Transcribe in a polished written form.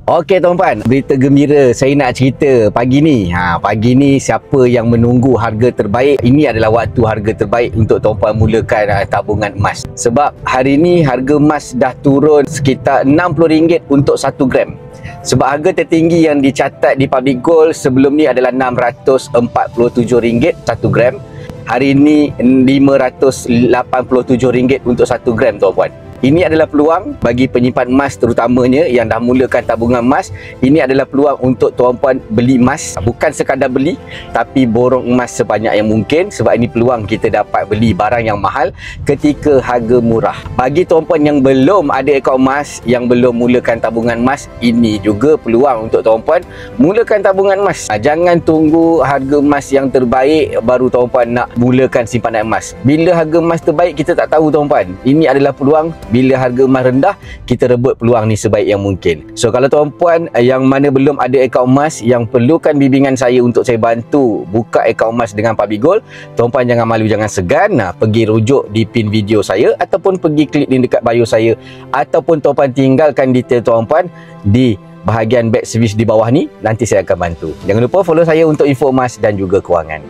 Okey tuan-puan, berita gembira saya nak cerita pagi ni. Pagi ni siapa yang menunggu harga terbaik, ini adalah waktu harga terbaik untuk tuan-puan mulakan tabungan emas. Sebab hari ni harga emas dah turun sekitar RM60 untuk 1 gram. Sebab harga tertinggi yang dicatat di Public Gold sebelum ni adalah RM647 1 gram. Hari ni RM587 untuk 1 gram tuan-puan. Ini adalah peluang bagi penyimpan emas terutamanya yang dah mulakan tabungan emas. Ini adalah peluang untuk tuan-puan beli emas. Bukan sekadar beli, tapi borong emas sebanyak yang mungkin. Sebab ini peluang kita dapat beli barang yang mahal ketika harga murah. Bagi tuan-puan yang belum ada akaun emas, yang belum mulakan tabungan emas, ini juga peluang untuk tuan-puan mulakan tabungan emas. Jangan tunggu harga emas yang terbaik baru tuan-puan nak mulakan simpanan emas. Bila harga emas terbaik kita tak tahu tuan-puan. Ini adalah peluang. Bila harga emas rendah, kita rebut peluang ni sebaik yang mungkin. So kalau tuan-puan yang mana belum ada akaun emas, yang perlukan bimbingan saya untuk saya bantu buka akaun emas dengan Public Gold, tuan-puan jangan malu, jangan segan. Pergi rujuk di pin video saya, ataupun pergi klik link dekat bio saya, ataupun tuan-puan tinggalkan detail tuan-puan di bahagian back service di bawah ni. Nanti saya akan bantu. Jangan lupa follow saya untuk info emas dan juga kewangan.